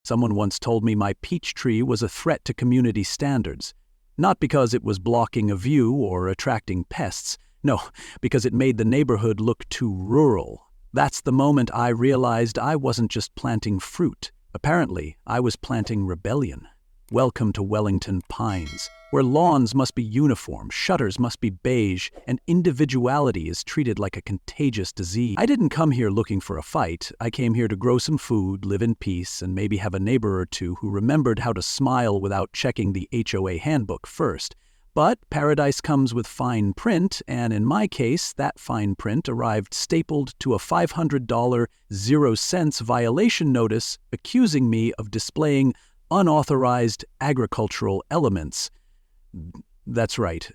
Someone once told me my peach tree was a threat to community standards. Not because it was blocking a view or attracting pests. No, because it made the neighborhood look too rural. That's the moment I realized I wasn't just planting fruit. Apparently, I was planting rebellion. Welcome to Wellington Pines, where lawns must be uniform, shutters must be beige, and individuality is treated like a contagious disease. I didn't come here looking for a fight. I came here to grow some food, live in peace, and maybe have a neighbor or two who remembered how to smile without checking the HOA handbook first. But paradise comes with fine print, and in my case, that fine print arrived stapled to a $500 0 cents violation notice accusing me of displaying unauthorized agricultural elements. That's right,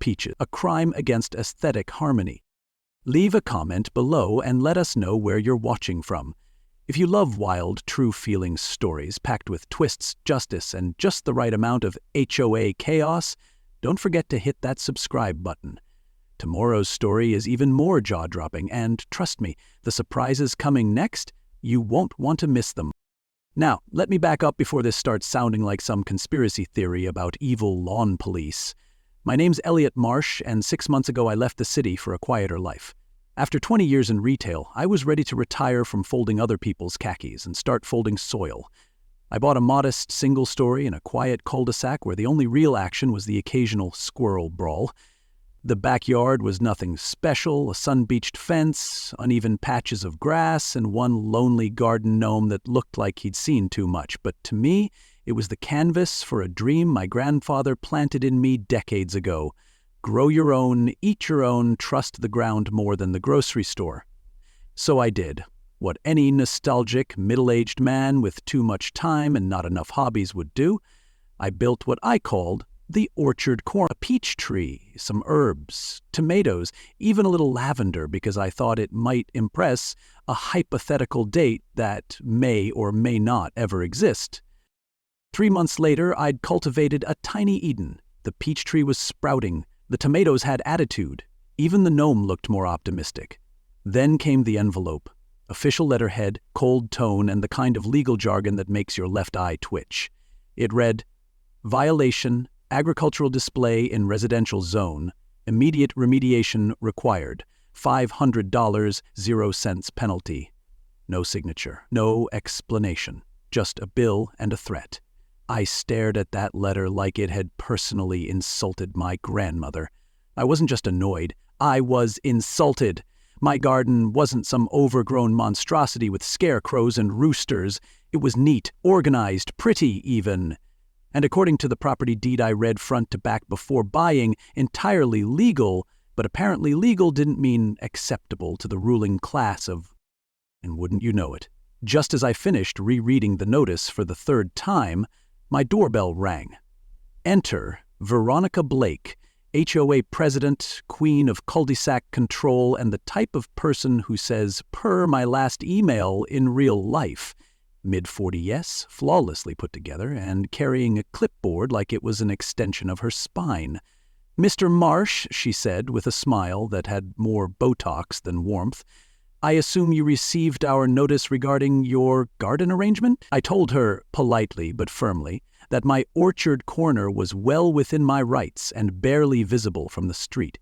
peaches. A crime against aesthetic harmony. Leave a comment below and let us know where you're watching from. If you love wild, true-feeling stories packed with twists, justice, and just the right amount of HOA chaos, don't forget to hit that subscribe button. Tomorrow's story is even more jaw-dropping, and trust me, the surprises coming next, you won't want to miss them. Now, let me back up before this starts sounding like some conspiracy theory about evil lawn police. My name's Elliot Marsh, and 6 months ago I left the city for a quieter life. After 20 years in retail, I was ready to retire from folding other people's khakis and start folding soil. I bought a modest single story in a quiet cul-de-sac where the only real action was the occasional squirrel brawl. The backyard was nothing special, a sun-beached fence, uneven patches of grass, and one lonely garden gnome that looked like he'd seen too much. But to me, it was the canvas for a dream my grandfather planted in me decades ago. Grow your own, eat your own, trust the ground more than the grocery store. So I did. What any nostalgic, middle-aged man with too much time and not enough hobbies would do. I built what I called the orchard corner. A peach tree, some herbs, tomatoes, even a little lavender because I thought it might impress a hypothetical date that may or may not ever exist. 3 months later, I'd cultivated a tiny Eden. The peach tree was sprouting. The tomatoes had attitude. Even the gnome looked more optimistic. Then came the envelope. Official letterhead, cold tone, and the kind of legal jargon that makes your left eye twitch. It read, "Violation, agricultural display in residential zone, immediate remediation required, $500 0 cents penalty." No signature, no explanation, just a bill and a threat. I stared at that letter like it had personally insulted my grandmother. I wasn't just annoyed, I was insulted. My garden wasn't some overgrown monstrosity with scarecrows and roosters. It was neat, organized, pretty even. And according to the property deed I read front to back before buying, entirely legal, but apparently legal didn't mean acceptable to the ruling class of... And wouldn't you know it, just as I finished rereading the notice for the 3rd time, my doorbell rang. Enter Veronica Blake, HOA president, queen of cul-de-sac control, and the type of person who says, per my last email in real life. Mid-40, yes, flawlessly put together, and carrying a clipboard like it was an extension of her spine. "Mr. Marsh," she said with a smile that had more Botox than warmth, "I assume you received our notice regarding your garden arrangement?" I told her, politely but firmly, that my orchard corner was well within my rights and barely visible from the street.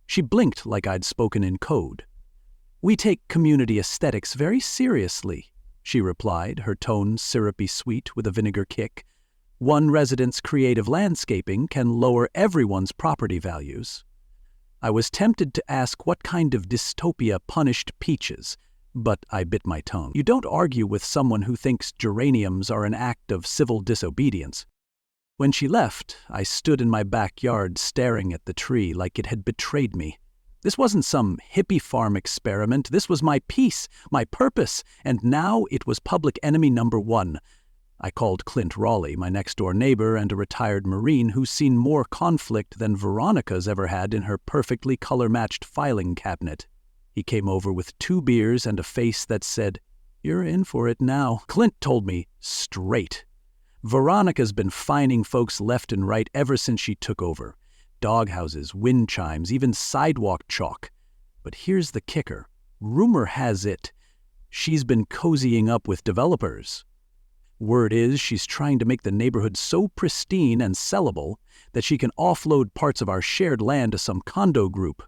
She blinked like I'd spoken in code. "We take community aesthetics very seriously," she replied, her tone syrupy sweet with a vinegar kick. "One resident's creative landscaping can lower everyone's property values." I was tempted to ask what kind of dystopia punished peaches, but I bit my tongue. You don't argue with someone who thinks geraniums are an act of civil disobedience. When she left, I stood in my backyard staring at the tree like it had betrayed me. This wasn't some hippie farm experiment. This was my peace, my purpose, and now it was public enemy number 1. I called Clint Raleigh, my next-door neighbor and a retired Marine who's seen more conflict than Veronica's ever had in her perfectly color-matched filing cabinet. He came over with 2 beers and a face that said, "You're in for it now." Clint told me straight. Veronica's been fining folks left and right ever since she took over. Doghouses, wind chimes, even sidewalk chalk. But here's the kicker. Rumor has it, she's been cozying up with developers. Word is she's trying to make the neighborhood so pristine and sellable that she can offload parts of our shared land to some condo group.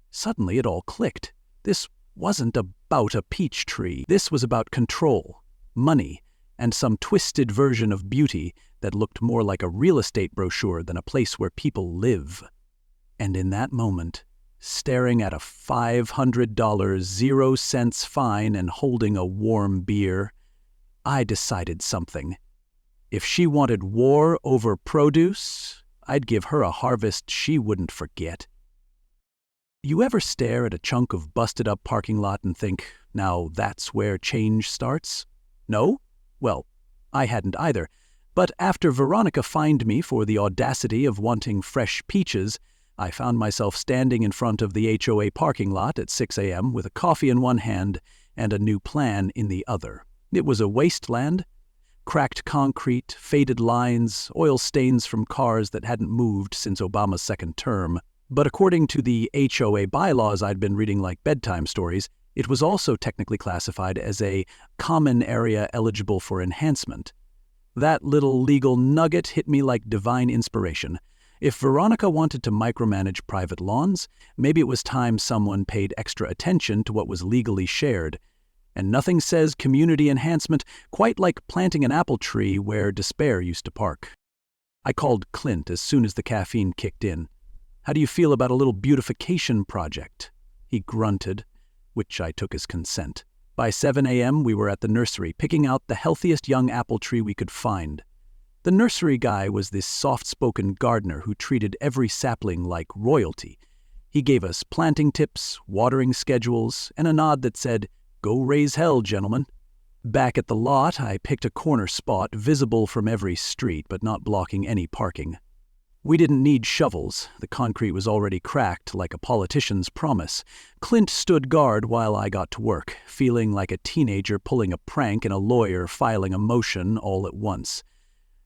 Suddenly it all clicked. This wasn't about a peach tree. This was about control, money, and some twisted version of beauty that looked more like a real estate brochure than a place where people live. And in that moment, staring at a $500 0 cents fine and holding a warm beer, I decided something. If she wanted war over produce, I'd give her a harvest she wouldn't forget. You ever stare at a chunk of busted-up parking lot and think, now that's where change starts? No? Well, I hadn't either. But after Veronica fined me for the audacity of wanting fresh peaches, I found myself standing in front of the HOA parking lot at 6 a.m. with a coffee in one hand and a new plan in the other. It was a wasteland. Cracked concrete, faded lines, oil stains from cars that hadn't moved since Obama's second term. But according to the HOA bylaws I'd been reading like bedtime stories, it was also technically classified as a common area eligible for enhancement. That little legal nugget hit me like divine inspiration. If Veronica wanted to micromanage private lawns, maybe it was time someone paid extra attention to what was legally shared. And nothing says community enhancement quite like planting an apple tree where despair used to park. I called Clint as soon as the caffeine kicked in. "How do you feel about a little beautification project?" He grunted, which I took as consent. By 7 a.m. we were at the nursery, picking out the healthiest young apple tree we could find. The nursery guy was this soft-spoken gardener who treated every sapling like royalty. He gave us planting tips, watering schedules, and a nod that said, "Go raise hell, gentlemen." Back at the lot, I picked a corner spot visible from every street but not blocking any parking. We didn't need shovels. The concrete was already cracked like a politician's promise. Clint stood guard while I got to work, feeling like a teenager pulling a prank and a lawyer filing a motion all at once.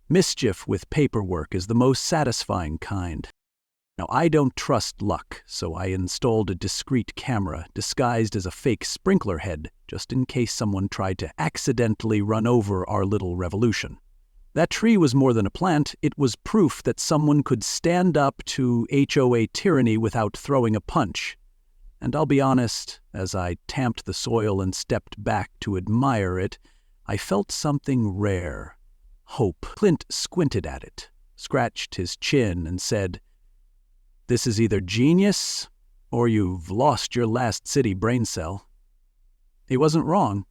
Mischief with paperwork is the most satisfying kind. Now, I don't trust luck, so I installed a discreet camera disguised as a fake sprinkler head, just in case someone tried to accidentally run over our little revolution. That tree was more than a plant, it was proof that someone could stand up to HOA tyranny without throwing a punch. And I'll be honest, as I tamped the soil and stepped back to admire it, I felt something rare. Hope. Clint squinted at it, scratched his chin, and said, "This is either genius, or you've lost your last city brain cell." He wasn't wrong.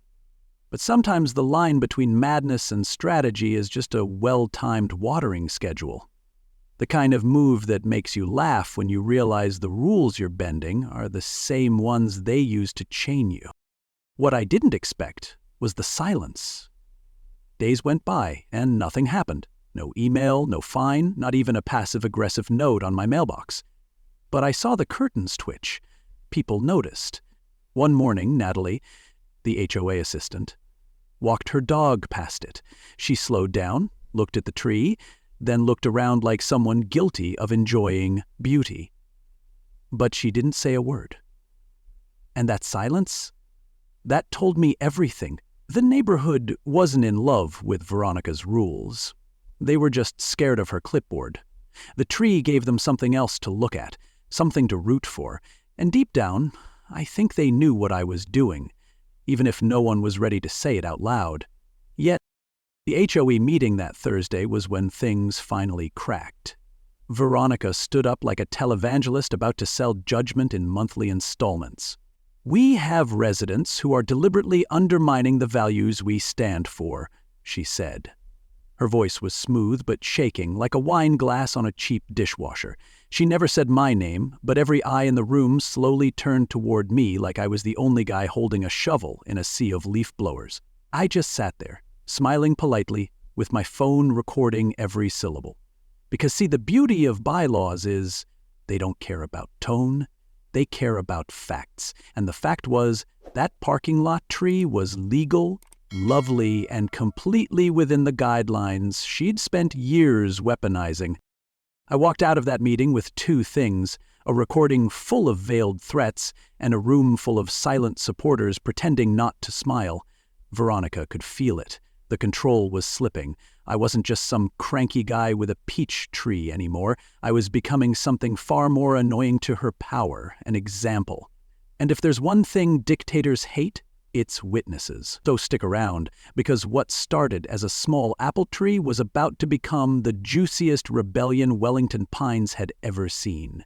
But sometimes the line between madness and strategy is just a well-timed watering schedule. The kind of move that makes you laugh when you realize the rules you're bending are the same ones they use to chain you. What I didn't expect was the silence. Days went by, and nothing happened. No email, no fine, not even a passive-aggressive note on my mailbox. But I saw the curtains twitch. People noticed. One morning, Natalie, the HOA assistant, walked her dog past it. She slowed down, looked at the tree, then looked around like someone guilty of enjoying beauty. But she didn't say a word. And that silence? That told me everything. The neighborhood wasn't in love with Veronica's rules. They were just scared of her clipboard. The tree gave them something else to look at, something to root for, and deep down, I think they knew what I was doing, even if no one was ready to say it out loud. Yet, the HOE meeting that Thursday was when things finally cracked. Veronica stood up like a televangelist about to sell judgment in monthly installments. "We have residents who are deliberately undermining the values we stand for," she said. Her voice was smooth but shaking, like a wine glass on a cheap dishwasher. She never said my name, but every eye in the room slowly turned toward me like I was the only guy holding a shovel in a sea of leaf blowers. I just sat there, smiling politely, with my phone recording every syllable. Because see, the beauty of bylaws is they don't care about tone, they care about facts. And the fact was, that parking lot tree was legal, lovely, and completely within the guidelines she'd spent years weaponizing. I walked out of that meeting with two things: a recording full of veiled threats and a room full of silent supporters pretending not to smile. Veronica could feel it. The control was slipping. I wasn't just some cranky guy with a peach tree anymore. I was becoming something far more annoying to her power, an example. And if there's one thing dictators hate, it's witnesses. So stick around, because what started as a small apple tree was about to become the juiciest rebellion Wellington Pines had ever seen.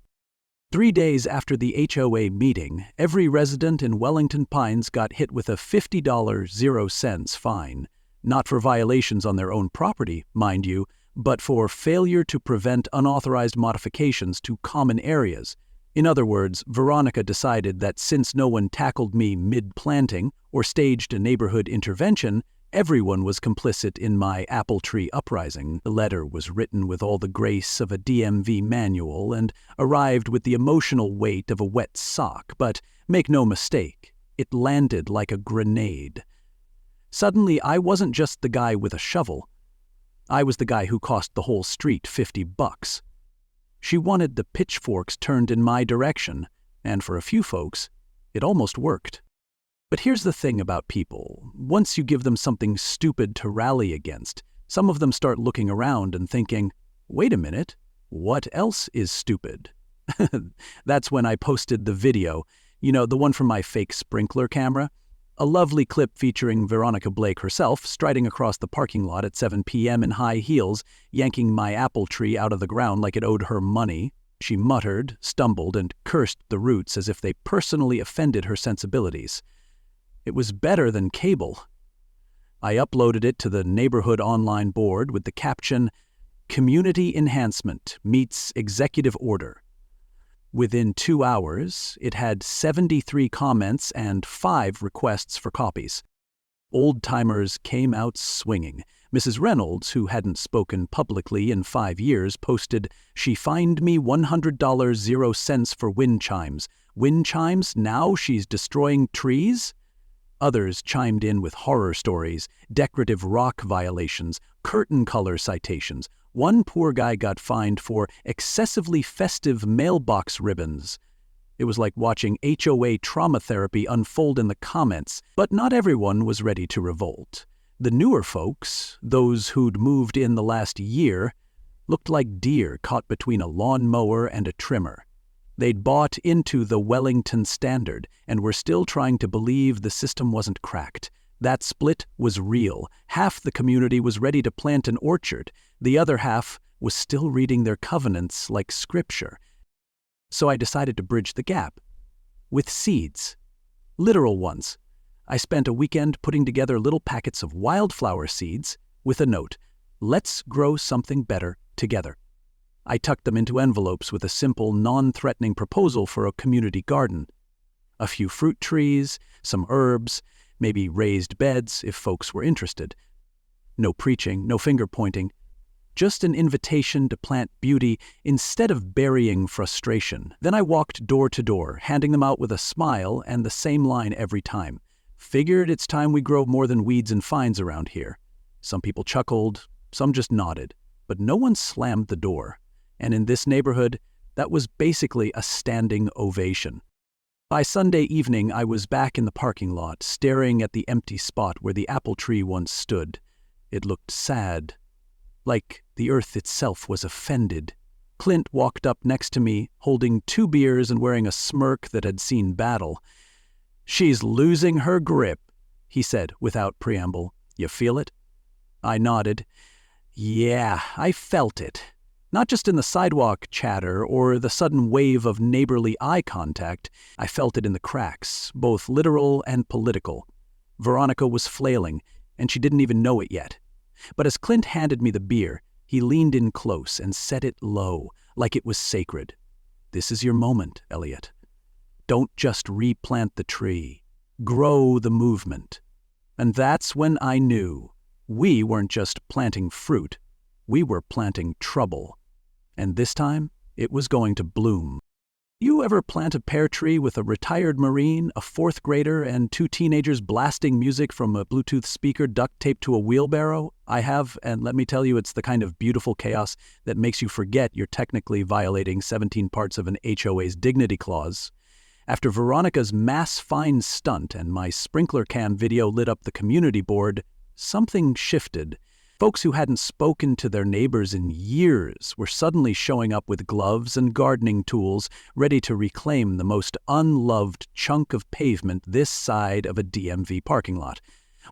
3 days after the HOA meeting, every resident in Wellington Pines got hit with a $50.00 fine. Not for violations on their own property, mind you, but for failure to prevent unauthorized modifications to common areas. In other words, Veronica decided that since no one tackled me mid-planting or staged a neighborhood intervention, everyone was complicit in my apple tree uprising. The letter was written with all the grace of a DMV manual and arrived with the emotional weight of a wet sock, but make no mistake, it landed like a grenade. Suddenly, I wasn't just the guy with a shovel. I was the guy who cost the whole street $50. She wanted the pitchforks turned in my direction, and for a few folks, it almost worked. But here's the thing about people. Once you give them something stupid to rally against, some of them start looking around and thinking, wait a minute, what else is stupid? That's when I posted the video, the one from my fake sprinkler camera. A lovely clip featuring Veronica Blake herself striding across the parking lot at 7 p.m. in high heels, yanking my apple tree out of the ground like it owed her money. She muttered, stumbled, and cursed the roots as if they personally offended her sensibilities. It was better than cable. I uploaded it to the neighborhood online board with the caption, "Community Enhancement Meets Executive Order." Within 2 hours, it had 73 comments and 5 requests for copies. Old-timers came out swinging. Mrs. Reynolds, who hadn't spoken publicly in 5 years, posted, "She fined me $100.00 for wind chimes. Wind chimes? Now she's destroying trees?" Others chimed in with horror stories, decorative rock violations, curtain color citations. One poor guy got fined for excessively festive mailbox ribbons. It was like watching HOA trauma therapy unfold in the comments, but not everyone was ready to revolt. The newer folks, those who'd moved in the last year, looked like deer caught between a lawnmower and a trimmer. They'd bought into the Wellington standard and were still trying to believe the system wasn't cracked. That split was real. Half the community was ready to plant an orchard. The other half was still reading their covenants like scripture. So I decided to bridge the gap. With seeds. Literal ones. I spent a weekend putting together little packets of wildflower seeds with a note, "Let's grow something better together." I tucked them into envelopes with a simple, non-threatening proposal for a community garden. A few fruit trees, some herbs, maybe raised beds if folks were interested. No preaching, no finger-pointing. Just an invitation to plant beauty instead of burying frustration. Then I walked door to door, handing them out with a smile and the same line every time. "Figured it's time we grow more than weeds and fines around here." Some people chuckled, some just nodded, but no one slammed the door. And in this neighborhood, that was basically a standing ovation. By Sunday evening, I was back in the parking lot, staring at the empty spot where the apple tree once stood. It looked sad, like the earth itself was offended. Clint walked up next to me, holding 2 beers and wearing a smirk that had seen battle. "She's losing her grip," he said without preamble. "You feel it?" I nodded. Yeah, I felt it. Not just in the sidewalk chatter or the sudden wave of neighborly eye contact, I felt it in the cracks, both literal and political. Veronica was flailing, and she didn't even know it yet. But as Clint handed me the beer, he leaned in close and set it low, like it was sacred. "This is your moment, Elliot. Don't just replant the tree. Grow the movement." And that's when I knew we weren't just planting fruit, we were planting trouble. And this time, it was going to bloom. You ever plant a pear tree with a retired Marine, a 4th grader, and 2 teenagers blasting music from a Bluetooth speaker duct taped to a wheelbarrow? I have, and let me tell you, it's the kind of beautiful chaos that makes you forget you're technically violating 17 parts of an HOA's dignity clause. After Veronica's mass fine stunt and my sprinkler cam video lit up the community board, something shifted. Folks who hadn't spoken to their neighbors in years were suddenly showing up with gloves and gardening tools, ready to reclaim the most unloved chunk of pavement this side of a DMV parking lot.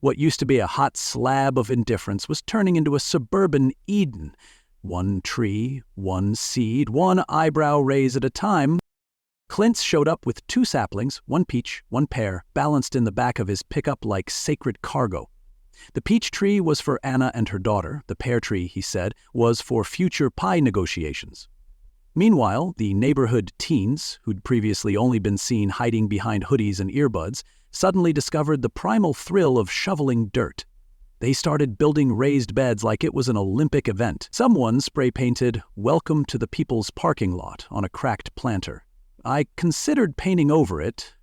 What used to be a hot slab of indifference was turning into a suburban Eden. One tree, one seed, one eyebrow raise at a time. Clintz showed up with 2 saplings, 1 peach, 1 pear, balanced in the back of his pickup like sacred cargo. The peach tree was for Anna and her daughter. The pear tree, he said, was for future pie negotiations. Meanwhile, the neighborhood teens, who'd previously only been seen hiding behind hoodies and earbuds, suddenly discovered the primal thrill of shoveling dirt. They started building raised beds like it was an Olympic event. Someone spray-painted "Welcome to the People's Parking Lot" on a cracked planter. I considered painting over it,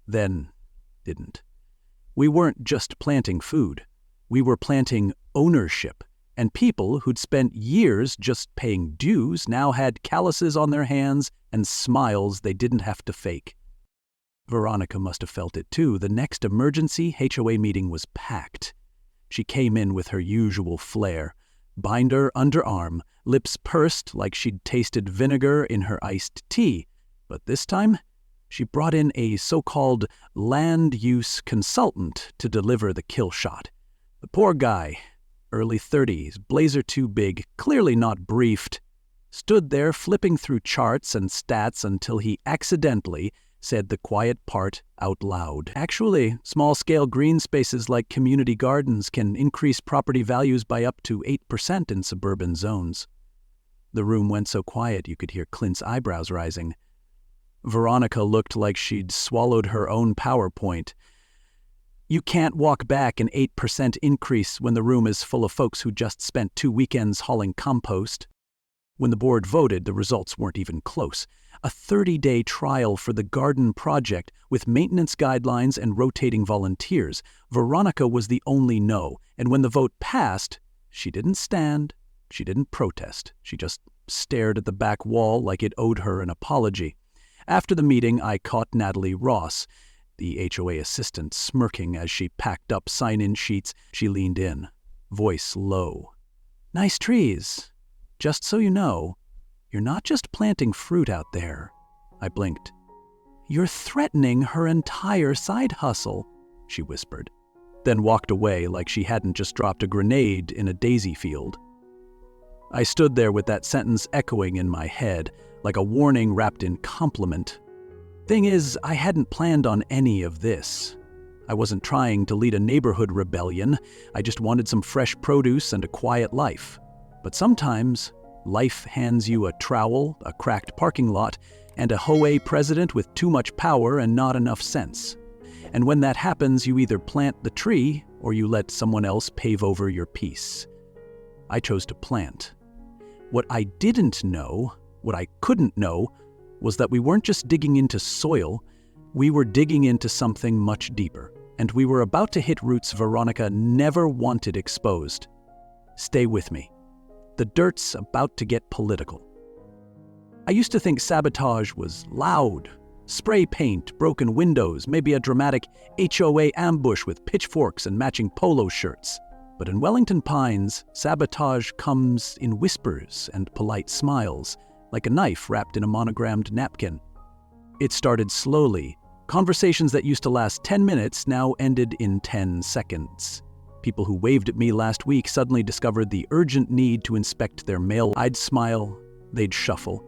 then didn't. We weren't just planting food. We were planting ownership, and people who'd spent years just paying dues now had calluses on their hands and smiles they didn't have to fake. Veronica must have felt it too. The next emergency HOA meeting was packed. She came in with her usual flair, binder under arm, lips pursed like she'd tasted vinegar in her iced tea. But this time, she brought in a so-called land use consultant to deliver the kill shot. The poor guy, early 30s, blazer too big, clearly not briefed, stood there flipping through charts and stats until he accidentally said the quiet part out loud. Actually, small-scale green spaces like community gardens can increase property values by up to 8% in suburban zones. The room went so quiet you could hear Clint's eyebrows rising. Veronica looked like she'd swallowed her own PowerPoint. You can't walk back an 8% increase when the room is full of folks who just spent 2 weekends hauling compost. When the board voted, the results weren't even close. A 30-day trial for the garden project with maintenance guidelines and rotating volunteers. Veronica was the only no, and when the vote passed, she didn't stand, she didn't protest. She just stared at the back wall like it owed her an apology. After the meeting, I caught Natalie Ross, the HOA assistant, smirking as she packed up sign-in sheets. She leaned in, voice low. "Nice trees. Just so you know, you're not just planting fruit out there." I blinked. "You're threatening her entire side hustle," she whispered, then walked away like she hadn't just dropped a grenade in a daisy field. I stood there with that sentence echoing in my head, like a warning wrapped in compliment. Thing is, I hadn't planned on any of this. I wasn't trying to lead a neighborhood rebellion. I just wanted some fresh produce and a quiet life. But sometimes, life hands you a trowel, a cracked parking lot, and a HOA president with too much power and not enough sense. And when that happens, you either plant the tree or you let someone else pave over your piece. I chose to plant. What I didn't know, what I couldn't know, was that we weren't just digging into soil, we were digging into something much deeper, and we were about to hit roots Veronica never wanted exposed. Stay with me. The dirt's about to get political. I used to think sabotage was loud. Spray paint, broken windows, maybe a dramatic HOA ambush with pitchforks and matching polo shirts. But in Wellington Pines, sabotage comes in whispers and polite smiles, like a knife wrapped in a monogrammed napkin. It started slowly. Conversations that used to last 10 minutes now ended in 10 seconds. People who waved at me last week suddenly discovered the urgent need to inspect their mail. I'd smile, they'd shuffle.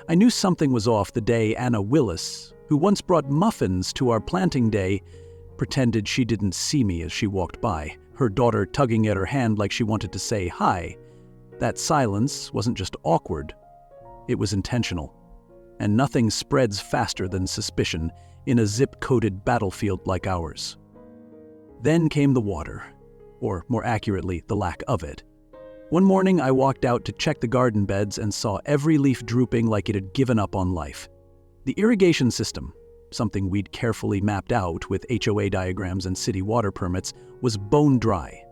I knew something was off the day Anna Willis, who once brought muffins to our planting day, pretended she didn't see me as she walked by, her daughter tugging at her hand like she wanted to say hi. That silence wasn't just awkward. It was intentional, and nothing spreads faster than suspicion in a zip-coded battlefield like ours. Then came the water, or more accurately, the lack of it. One morning I walked out to check the garden beds and saw every leaf drooping like it had given up on life. The irrigation system, something we'd carefully mapped out with HOA diagrams and city water permits, was bone dry.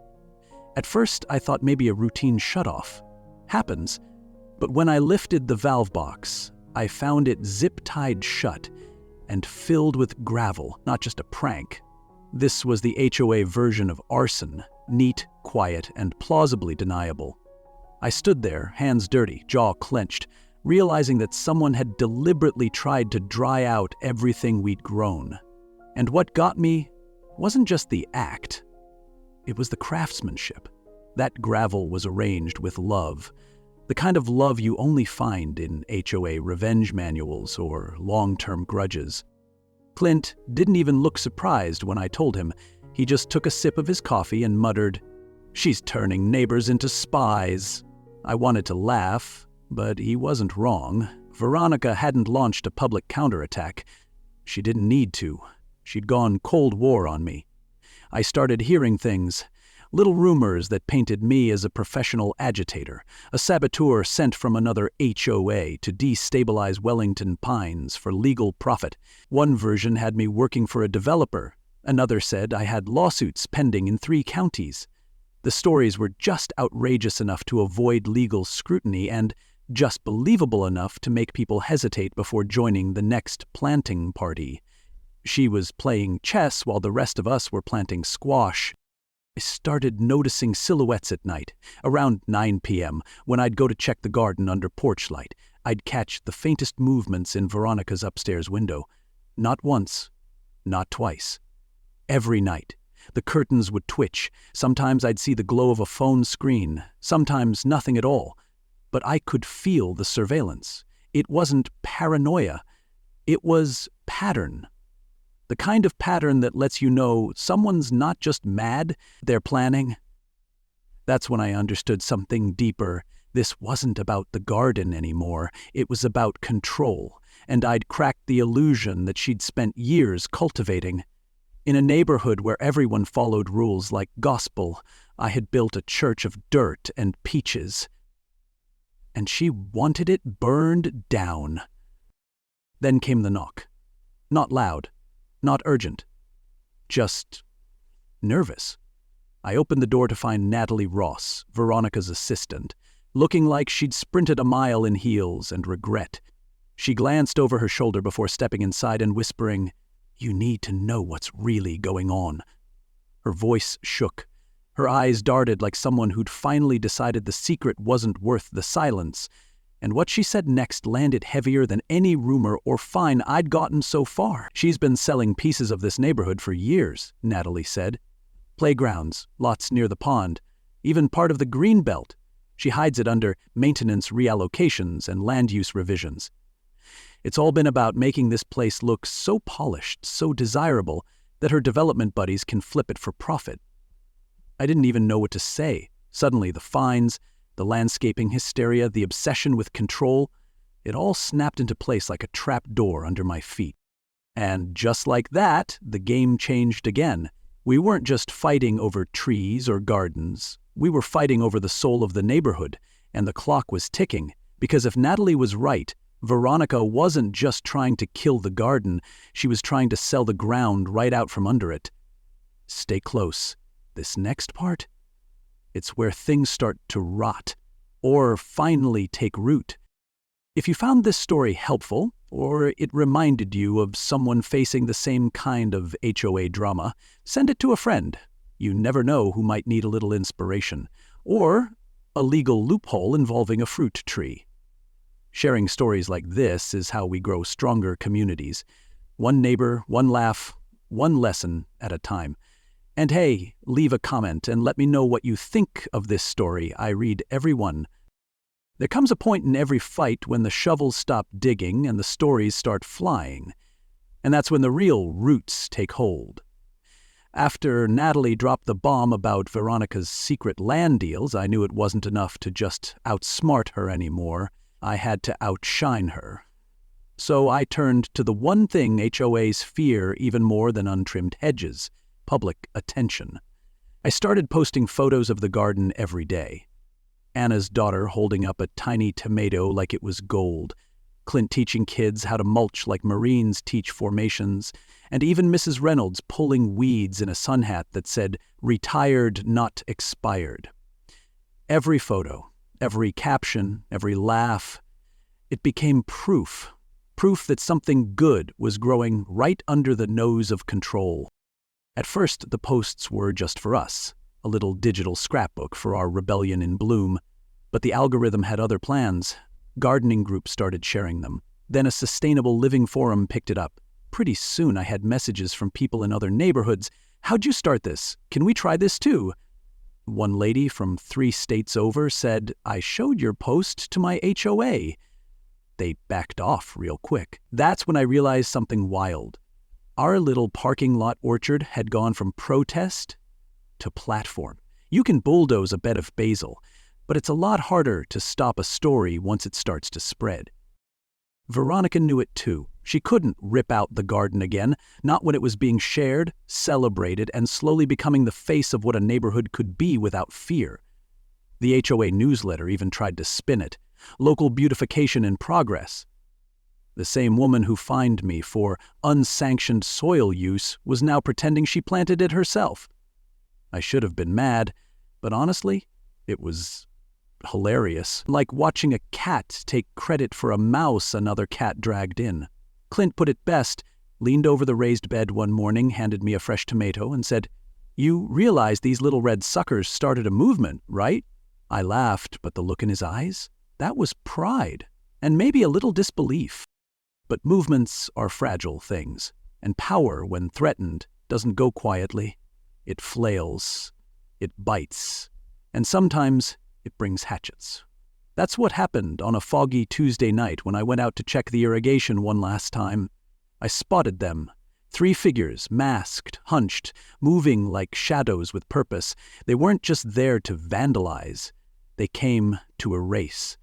At first I thought maybe a routine shutoff. Happens. But when I lifted the valve box, I found it zip-tied shut and filled with gravel, not just a prank. This was the HOA version of arson. Neat, quiet, and plausibly deniable. I stood there, hands dirty, jaw clenched, realizing that someone had deliberately tried to dry out everything we'd grown. And what got me wasn't just the act. It was the craftsmanship. That gravel was arranged with love, the kind of love you only find in HOA revenge manuals or long-term grudges. Clint didn't even look surprised when I told him. He just took a sip of his coffee and muttered, "She's turning neighbors into spies." I wanted to laugh, but he wasn't wrong. Veronica hadn't launched a public counterattack. She didn't need to. She'd gone Cold War on me. I started hearing things, little rumors that painted me as a professional agitator, a saboteur sent from another HOA to destabilize Wellington Pines for legal profit. One version had me working for a developer. Another said I had lawsuits pending in 3 counties. The stories were just outrageous enough to avoid legal scrutiny and just believable enough to make people hesitate before joining the next planting party. She was playing chess while the rest of us were planting squash. I started noticing silhouettes at night. Around 9 p.m., when I'd go to check the garden under porch light, I'd catch the faintest movements in Veronica's upstairs window. Not once, not twice. Every night, the curtains would twitch. Sometimes I'd see the glow of a phone screen, sometimes nothing at all. But I could feel the surveillance. It wasn't paranoia. It was pattern. The kind of pattern that lets you know someone's not just mad, they're planning. That's when I understood something deeper. This wasn't about the garden anymore. It was about control, and I'd cracked the illusion that she'd spent years cultivating. In a neighborhood where everyone followed rules like gospel, I had built a church of dirt and peaches. And she wanted it burned down. Then came the knock. Not loud. Not urgent, just nervous. I opened the door to find Natalie Ross, Veronica's assistant, looking like she'd sprinted a mile in heels and regret. She glanced over her shoulder before stepping inside and whispering, "You need to know what's really going on." Her voice shook. Her eyes darted like someone who'd finally decided the secret wasn't worth the silence. And what she said next landed heavier than any rumor or fine I'd gotten so far. "She's been selling pieces of this neighborhood for years," Natalie said. "Playgrounds, lots near the pond, even part of the green belt. She hides it under maintenance reallocations and land use revisions. It's all been about making this place look so polished, so desirable, that her development buddies can flip it for profit." I didn't even know what to say. Suddenly the fines, the landscaping hysteria, the obsession with control, it all snapped into place like a trap door under my feet. And just like that, the game changed again. We weren't just fighting over trees or gardens. We were fighting over the soul of the neighborhood, and the clock was ticking. Because if Natalie was right, Veronica wasn't just trying to kill the garden, she was trying to sell the ground right out from under it. Stay close. This next part? It's where things start to rot, or finally take root. If you found this story helpful, or it reminded you of someone facing the same kind of HOA drama, send it to a friend. You never know who might need a little inspiration, or a legal loophole involving a fruit tree. Sharing stories like this is how we grow stronger communities. One neighbor, one laugh, one lesson at a time. And hey, leave a comment and let me know what you think of this story. I read every one. There comes a point in every fight when the shovels stop digging and the stories start flying. And that's when the real roots take hold. After Natalie dropped the bomb about Veronica's secret land deals, I knew it wasn't enough to just outsmart her anymore. I had to outshine her. So I turned to the one thing HOAs fear even more than untrimmed hedges: public attention. I started posting photos of the garden every day. Anna's daughter holding up a tiny tomato like it was gold, Clint teaching kids how to mulch like Marines teach formations, and even Mrs. Reynolds pulling weeds in a sun hat that said, "Retired, not expired." Every photo, every caption, every laugh, it became proof that something good was growing right under the nose of control. At first, the posts were just for us. a little digital scrapbook for our rebellion in bloom. But the algorithm had other plans. Gardening groups started sharing them. Then a sustainable living forum picked it up. Pretty soon I had messages from people in other neighborhoods. "How'd you start this? Can we try this too?" One lady from 3 states over said, "I showed your post to my HOA." They backed off real quick. That's when I realized something wild. Our little parking lot orchard had gone from protest to platform. You can bulldoze a bed of basil, but it's a lot harder to stop a story once it starts to spread. Veronica knew it too. She couldn't rip out the garden again, not when it was being shared, celebrated, and slowly becoming the face of what a neighborhood could be without fear. The HOA newsletter even tried to spin it. Local beautification in progress. The same woman who fined me for unsanctioned soil use was now pretending she planted it herself. I should have been mad, but honestly, it was hilarious, like watching a cat take credit for a mouse another cat dragged in. Clint put it best, leaned over the raised bed one morning, handed me a fresh tomato, and said, "You realize these little red suckers started a movement, right?" I laughed, but the look in his eyes? That was pride, and maybe a little disbelief. But movements are fragile things, and power, when threatened, doesn't go quietly. It flails, it bites, and sometimes it brings hatchets. That's what happened on a foggy Tuesday night when I went out to check the irrigation one last time. I spotted them. 3 figures, masked, hunched, moving like shadows with purpose. They weren't just there to vandalize. They came to erase.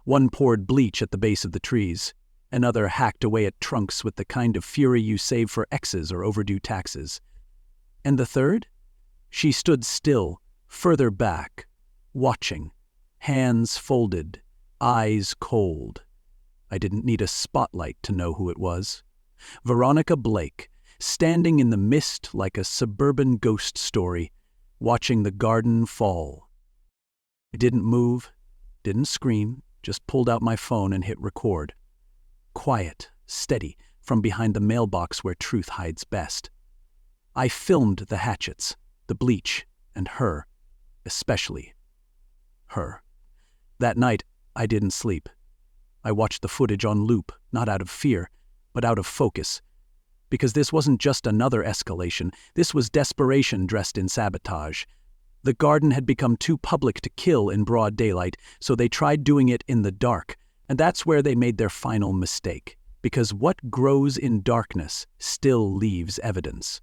One poured bleach at the base of the trees. Another hacked away at trunks with the kind of fury you save for exes or overdue taxes. And the third? She stood still, further back, watching, hands folded, eyes cold. I didn't need a spotlight to know who it was. Veronica Blake, standing in the mist like a suburban ghost story, watching the garden fall. I didn't move, didn't scream, just pulled out my phone and hit record. Quiet, steady, from behind the mailbox where truth hides best. I filmed the hatchets, the bleach, and her, especially her. That night, I didn't sleep. I watched the footage on loop, not out of fear, but out of focus. Because this wasn't just another escalation, this was desperation dressed in sabotage. The garden had become too public to kill in broad daylight, so they tried doing it in the dark, and that's where they made their final mistake. Because what grows in darkness still leaves evidence.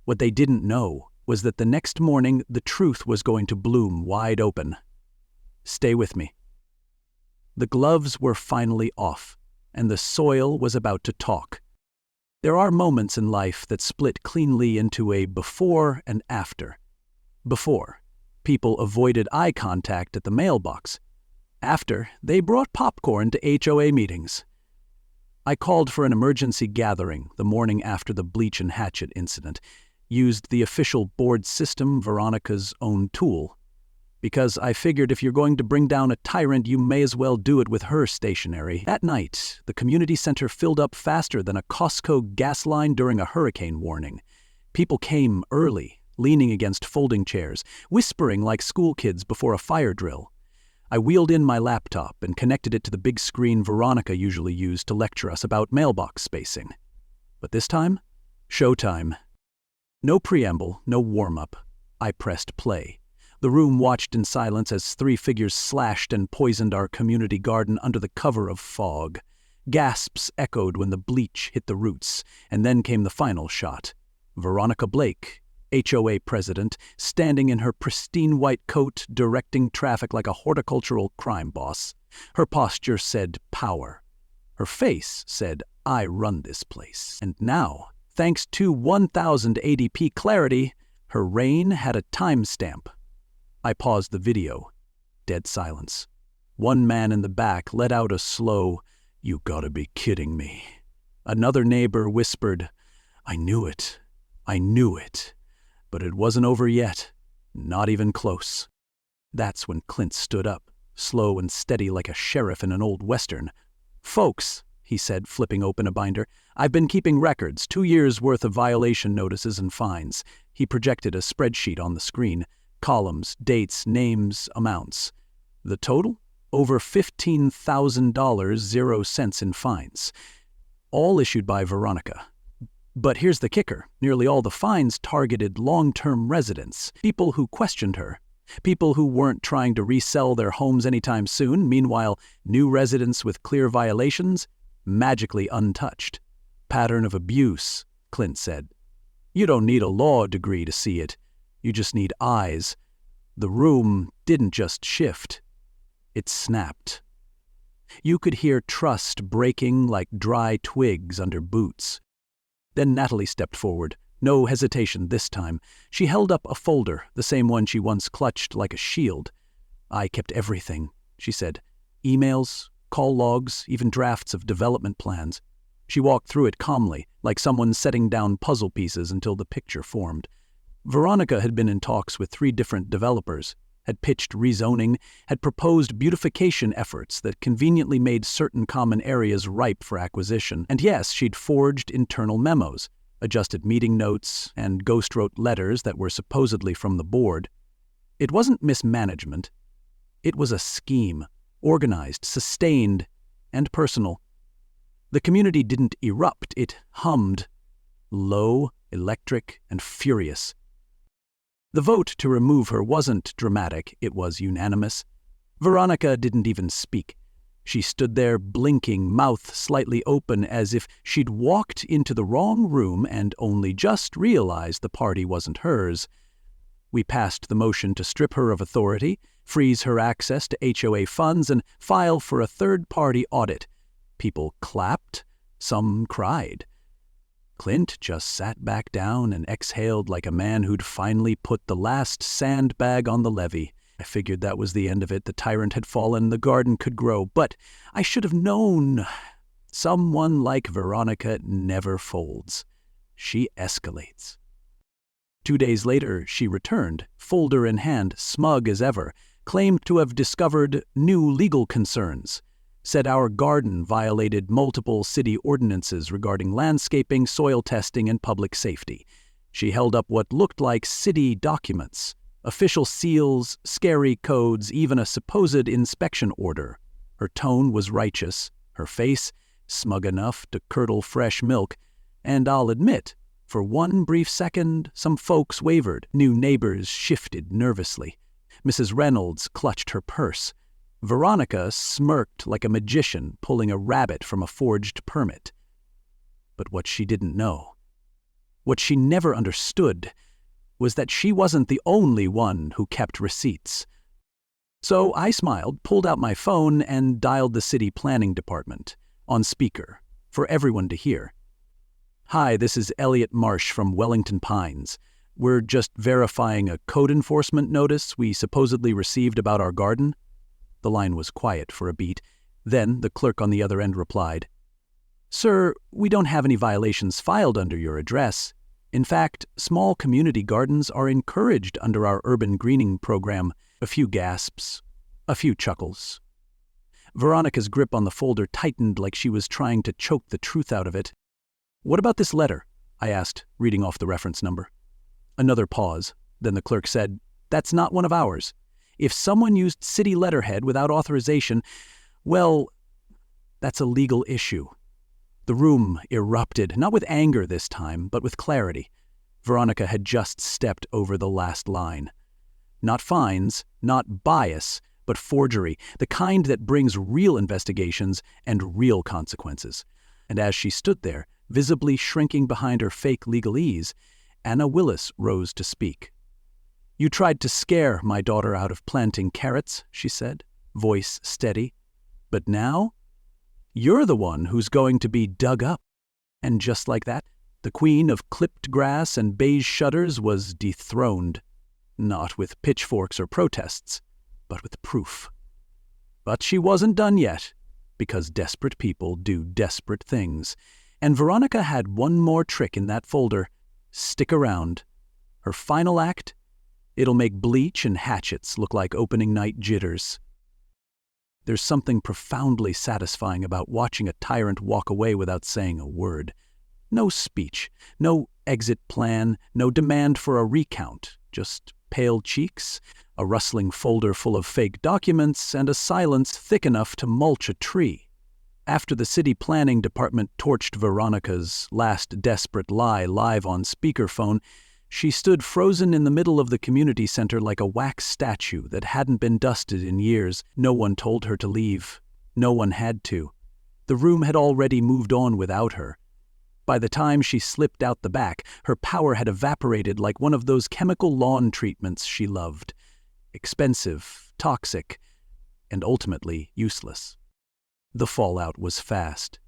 What they didn't know was that the next morning the truth was going to bloom wide open. Stay with me. The gloves were finally off, and the soil was about to talk. There are moments in life that split cleanly into a before and after. Before, people avoided eye contact at the mailbox. After, they brought popcorn to HOA meetings. I called for an emergency gathering the morning after the bleach and hatchet incident, used the official board system, Veronica's own tool. Because I figured if you're going to bring down a tyrant, you may as well do it with her stationary. That night, the community center filled up faster than a Costco gas line during a hurricane warning. People came early, leaning against folding chairs, whispering like school kids before a fire drill. I wheeled in my laptop and connected it to the big screen Veronica usually used to lecture us about mailbox spacing. But this time, showtime. No preamble, no warm-up. I pressed play. The room watched in silence as 3 figures slashed and poisoned our community garden under the cover of fog. Gasps echoed when the bleach hit the roots, and then came the final shot. Veronica Blake, HOA president, standing in her pristine white coat, directing traffic like a horticultural crime boss. Her posture said power. Her face said, "I run this place." And now, thanks to 1000 ADP clarity, her reign had a timestamp. I paused the video. Dead silence. One man in the back let out a slow, "You gotta be kidding me." Another neighbor whispered, "I knew it. I knew it." But it wasn't over yet. Not even close. That's when Clint stood up, slow and steady like a sheriff in an old western. "Folks," he said, flipping open a binder, "I've been keeping records, 2 years' worth of violation notices and fines." He projected a spreadsheet on the screen. Columns, dates, names, amounts. The total? Over $15,000, 0 cents in fines. All issued by Veronica. But here's the kicker. Nearly all the fines targeted long-term residents, people who questioned her, people who weren't trying to resell their homes anytime soon. Meanwhile, new residents with clear violations, magically untouched. Pattern of abuse, Clint said. You don't need a law degree to see it. You just need eyes. The room didn't just shift. It snapped. You could hear trust breaking like dry twigs under boots. Then Natalie stepped forward. No hesitation this time. She held up a folder, the same one she once clutched like a shield. I kept everything, she said. Emails, call logs, even drafts of development plans. She walked through it calmly, like someone setting down puzzle pieces until the picture formed. Veronica had been in talks with 3 different developers, had pitched rezoning, had proposed beautification efforts that conveniently made certain common areas ripe for acquisition. And yes, she'd forged internal memos, adjusted meeting notes, and ghost-wrote letters that were supposedly from the board. It wasn't mismanagement. It was a scheme, organized, sustained, and personal. The community didn't erupt, it hummed, low, electric, and furious. The vote to remove her wasn't dramatic, it was unanimous. Veronica didn't even speak. She stood there blinking, mouth slightly open, as if she'd walked into the wrong room and only just realized the party wasn't hers. We passed the motion to strip her of authority, freeze her access to HOA funds, and file for a third-party audit. People clapped, some cried. Clint just sat back down and exhaled like a man who'd finally put the last sandbag on the levee. I figured that was the end of it. The tyrant had fallen, the garden could grow. But I should have known. Someone like Veronica never folds. She escalates. 2 days later, she returned, folder in hand, smug as ever, claimed to have discovered new legal concerns. Said our garden violated multiple city ordinances regarding landscaping, soil testing, and public safety. She held up what looked like city documents, official seals, scary codes, even a supposed inspection order. Her tone was righteous, her face smug enough to curdle fresh milk, and I'll admit, for one brief second, some folks wavered. New neighbors shifted nervously. Mrs. Reynolds clutched her purse. Veronica smirked like a magician pulling a rabbit from a forged permit. But what she didn't know, what she never understood, was that she wasn't the only one who kept receipts. So I smiled, pulled out my phone, and dialed the city planning department, on speaker, for everyone to hear. Hi, this is Elliot Marsh from Wellington Pines. We're just verifying a code enforcement notice we supposedly received about our garden. The line was quiet for a beat. Then the clerk on the other end replied, Sir, we don't have any violations filed under your address. In fact, small community gardens are encouraged under our urban greening program. A few gasps, a few chuckles. Veronica's grip on the folder tightened like she was trying to choke the truth out of it. What about this letter? I asked, reading off the reference number. Another pause. Then the clerk said, That's not one of ours. If someone used city letterhead without authorization, well, that's a legal issue. The room erupted, not with anger this time, but with clarity. Veronica had just stepped over the last line. Not fines, not bias, but forgery, the kind that brings real investigations and real consequences. And as she stood there, visibly shrinking behind her fake legalese, Anna Willis rose to speak. You tried to scare my daughter out of planting carrots, she said, voice steady. But now, you're the one who's going to be dug up. And just like that, the queen of clipped grass and beige shutters was dethroned. Not with pitchforks or protests, but with proof. But she wasn't done yet, because desperate people do desperate things. And Veronica had one more trick in that folder. Stick around. Her final act? It'll make bleach and hatchets look like opening night jitters. There's something profoundly satisfying about watching a tyrant walk away without saying a word. No speech, no exit plan, no demand for a recount, just pale cheeks, a rustling folder full of fake documents, and a silence thick enough to mulch a tree. After the city planning department torched Veronica's last desperate lie live on speakerphone, she stood frozen in the middle of the community center like a wax statue that hadn't been dusted in years. No one told her to leave. No one had to. The room had already moved on without her. By the time she slipped out the back, her power had evaporated like one of those chemical lawn treatments she loved. Expensive, toxic, and ultimately useless. The fallout was fast.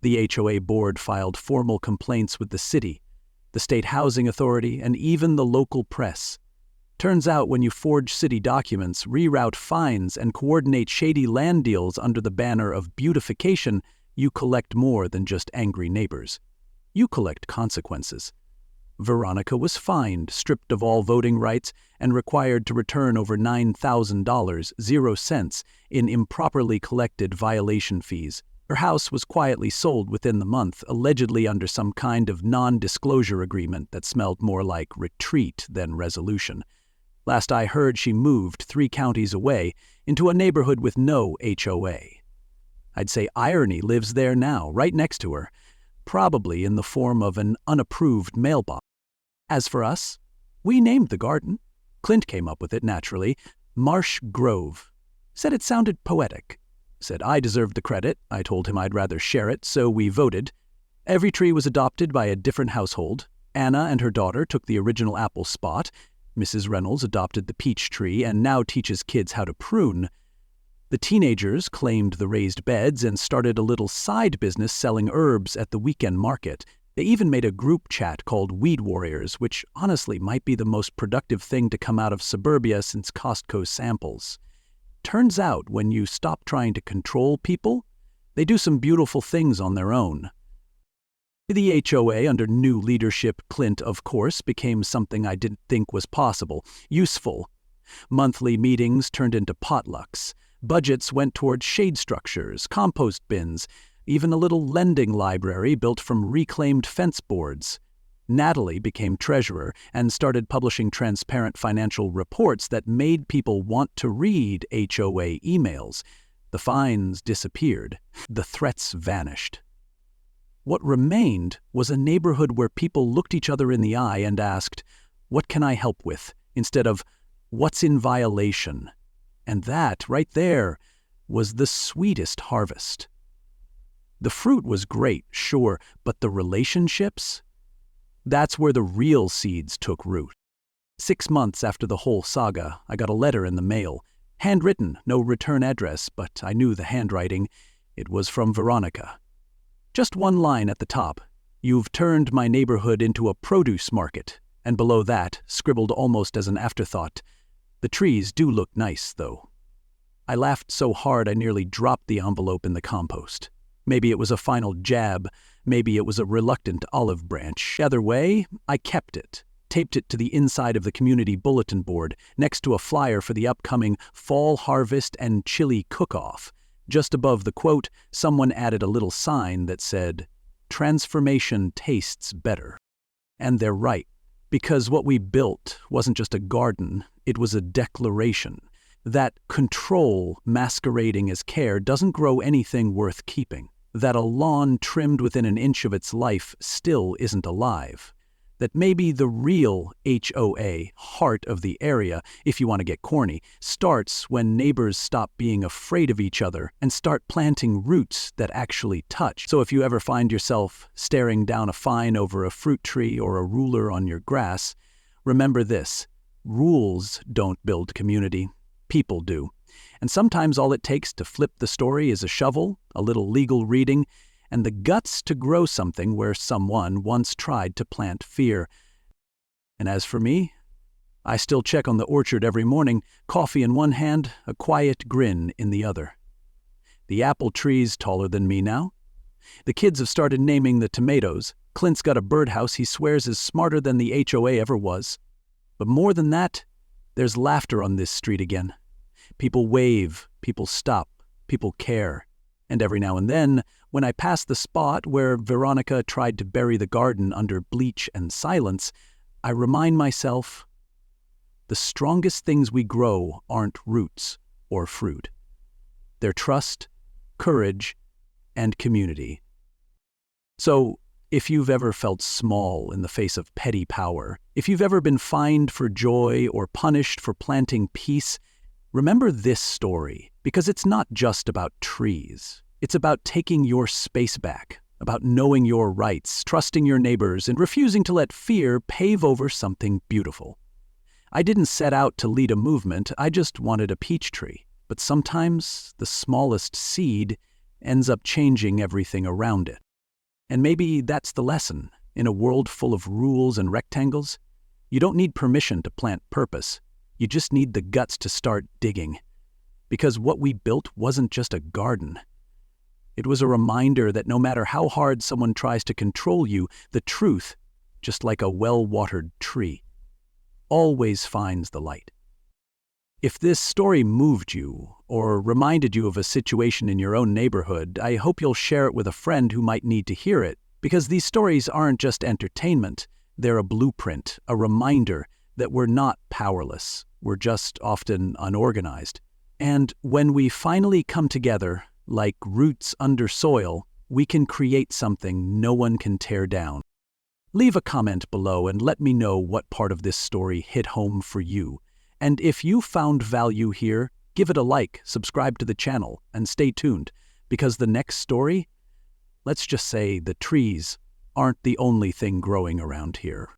The HOA board filed formal complaints with the city, the state housing authority, and even the local press. Turns out when you forge city documents, reroute fines, and coordinate shady land deals under the banner of beautification, you collect more than just angry neighbors. You collect consequences. Veronica was fined, stripped of all voting rights, and required to return over $9,000, 0 cents, in improperly collected violation fees. Her house was quietly sold within the month, allegedly under some kind of non-disclosure agreement that smelled more like retreat than resolution. Last I heard, she moved 3 counties away into a neighborhood with no HOA. I'd say irony lives there now, right next to her, probably in the form of an unapproved mailbox. As for us, we named the garden. Clint came up with it naturally. Marsh Grove. Said it sounded poetic. Said I deserved the credit. I told him I'd rather share it, so we voted. Every tree was adopted by a different household. Anna and her daughter took the original apple spot. Mrs. Reynolds adopted the peach tree and now teaches kids how to prune. The teenagers claimed the raised beds and started a little side business selling herbs at the weekend market. They even made a group chat called Weed Warriors, which honestly might be the most productive thing to come out of suburbia since Costco samples. Turns out when you stop trying to control people, they do some beautiful things on their own. The HOA under new leadership, Clint, of course, became something I didn't think was possible, useful. Monthly meetings turned into potlucks. Budgets went toward shade structures, compost bins, even a little lending library built from reclaimed fence boards. Natalie became treasurer and started publishing transparent financial reports that made people want to read HOA emails. The fines disappeared. The threats vanished. What remained was a neighborhood where people looked each other in the eye and asked, "What can I help with?" instead of, "What's in violation?" And that, right there, was the sweetest harvest. The fruit was great, sure, but the relationships? That's where the real seeds took root. 6 months after the whole saga, I got a letter in the mail. Handwritten, no return address, but I knew the handwriting. It was from Veronica. Just one line at the top. "You've turned my neighborhood into a produce market." And below that, scribbled almost as an afterthought, "The trees do look nice, though." I laughed so hard I nearly dropped the envelope in the compost. Maybe it was a final jab, maybe it was a reluctant olive branch. Either way, I kept it, taped it to the inside of the community bulletin board, next to a flyer for the upcoming Fall Harvest and Chili Cook-Off. Just above the quote, someone added a little sign that said, "Transformation tastes better." And they're right, because what we built wasn't just a garden, it was a declaration. That control masquerading as care doesn't grow anything worth keeping. That a lawn trimmed within an inch of its life still isn't alive. That maybe the real HOA, heart of the area, if you want to get corny, starts when neighbors stop being afraid of each other and start planting roots that actually touch. So if you ever find yourself staring down a fine over a fruit tree or a ruler on your grass, remember this: rules don't build community. People do. And sometimes all it takes to flip the story is a shovel, a little legal reading, and the guts to grow something where someone once tried to plant fear. And as for me, I still check on the orchard every morning, coffee in one hand, a quiet grin in the other. The apple tree's taller than me now. The kids have started naming the tomatoes. Clint's got a birdhouse he swears is smarter than the HOA ever was. But more than that, there's laughter on this street again. People wave, people stop, people care. And every now and then, when I pass the spot where Veronica tried to bury the garden under bleach and silence, I remind myself, the strongest things we grow aren't roots or fruit. They're trust, courage, and community. So, if you've ever felt small in the face of petty power, if you've ever been fined for joy or punished for planting peace, remember this story, because it's not just about trees. It's about taking your space back, about knowing your rights, trusting your neighbors, and refusing to let fear pave over something beautiful. I didn't set out to lead a movement, I just wanted a peach tree. But sometimes the smallest seed ends up changing everything around it. And maybe that's the lesson. In a world full of rules and rectangles, you don't need permission to plant purpose. You just need the guts to start digging. Because what we built wasn't just a garden. It was a reminder that no matter how hard someone tries to control you, the truth, just like a well-watered tree, always finds the light. If this story moved you or reminded you of a situation in your own neighborhood, I hope you'll share it with a friend who might need to hear it, because these stories aren't just entertainment, they're a blueprint, a reminder that we're not powerless, we're just often unorganized. And when we finally come together, like roots under soil, we can create something no one can tear down. Leave a comment below and let me know what part of this story hit home for you. And if you found value here, give it a like, subscribe to the channel, and stay tuned, because the next story, let's just say the trees aren't the only thing growing around here.